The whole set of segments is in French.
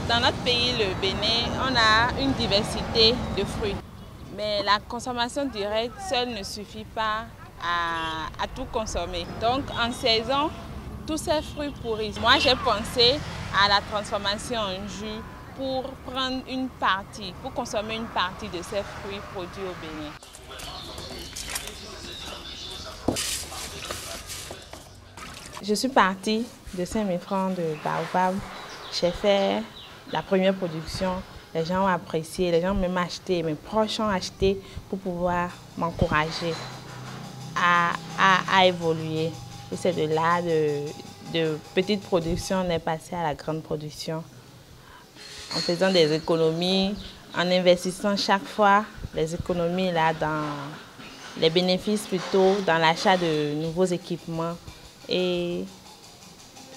Dans notre pays, le Bénin, on a une diversité de fruits. Mais la consommation directe seule ne suffit pas à tout consommer. Donc en saison, tous ces fruits pourrissent. Moi, j'ai pensé à la transformation en jus pour prendre une partie, pour consommer une partie de ces fruits produits au Bénin. Je suis partie de Saint-Méfran de Baobab. J'ai fait la première production. Les gens ont apprécié, les gens ont même acheté, mes proches ont acheté pour pouvoir m'encourager à évoluer. Et c'est de là, de petite production, on est passé à la grande production. En faisant des économies, en investissant chaque fois les économies là dans les bénéfices plutôt, dans l'achat de nouveaux équipements et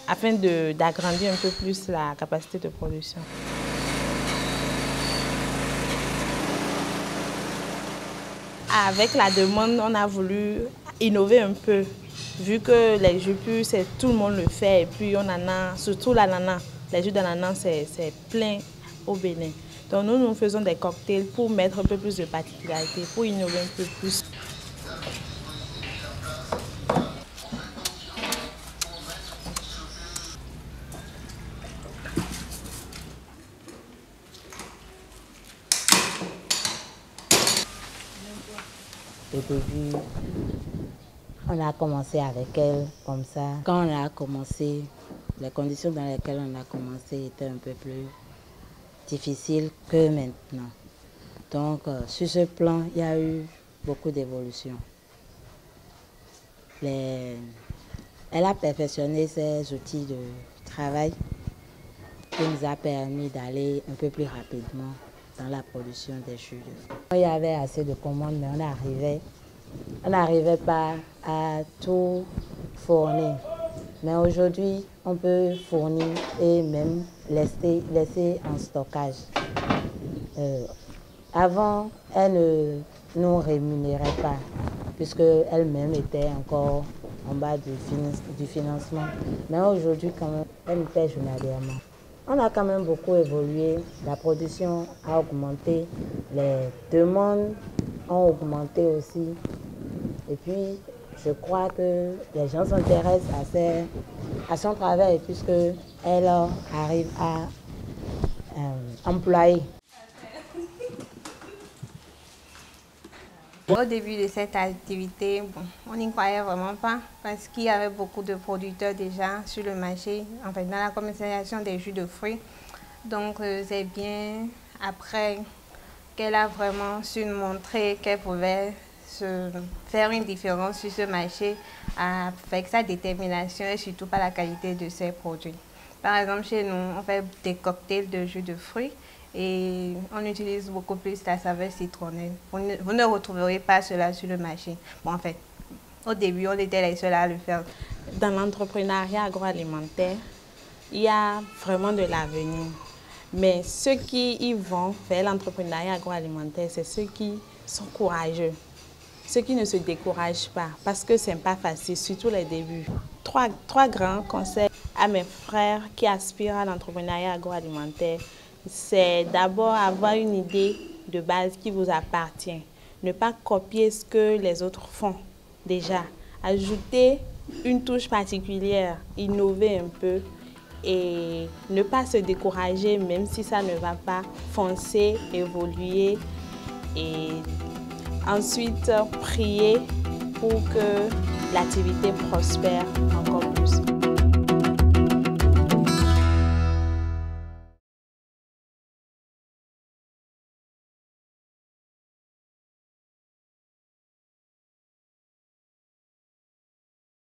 afin d'agrandir un peu plus la capacité de production. Avec la demande, on a voulu innover un peu, vu que les jus purs, tout le monde le fait, et puis on en a, surtout l'ananas, les jus d'ananas, c'est plein au Bénin. Donc nous faisons des cocktails pour mettre un peu plus de particularité, pour innover un peu plus. Au début, on a commencé avec elle comme ça. Quand on a commencé, les conditions dans lesquelles on a commencé étaient un peu plus difficiles que maintenant. Donc, sur ce plan, il y a eu beaucoup d'évolution. Elle a perfectionné ses outils de travail qui nous a permis d'aller un peu plus rapidement dans la production des jus de fruits. Il y avait assez de commandes, mais on n'arrivait pas à tout fournir. Mais aujourd'hui, on peut fournir et même laisser en stockage. Avant, elle ne nous rémunérait pas, puisqu'elle-même était encore en bas du financement. Mais aujourd'hui, quand même, elle nous paie journalièrement. On a quand même beaucoup évolué, la production a augmenté, les demandes ont augmenté aussi. Et puis, je crois que les gens s'intéressent à son travail puisqu'elle arrive à employer. Au début de cette activité, on n'y croyait vraiment pas parce qu'il y avait beaucoup de producteurs déjà sur le marché, en fait, dans la commercialisation des jus de fruits. Donc c'est bien après qu'elle a vraiment su montrer qu'elle pouvait se faire une différence sur ce marché avec sa détermination et surtout par la qualité de ses produits. Par exemple, chez nous, on fait des cocktails de jus de fruits. Et on utilise beaucoup plus la saveur citronnelle. Vous ne retrouverez pas cela sur le marché. Bon, en fait, au début, on était les seuls à le faire. Dans l'entrepreneuriat agroalimentaire, il y a vraiment de l'avenir. Mais ceux qui y vont faire l'entrepreneuriat agroalimentaire, c'est ceux qui sont courageux. Ceux qui ne se découragent pas, parce que ce n'est pas facile, surtout les débuts. Trois grands conseils à mes frères qui aspirent à l'entrepreneuriat agroalimentaire. C'est d'abord avoir une idée de base qui vous appartient. Ne pas copier ce que les autres font déjà. Ajouter une touche particulière, innover un peu et ne pas se décourager même si ça ne va pas. Foncer, évoluer et ensuite prier pour que l'activité prospère encore.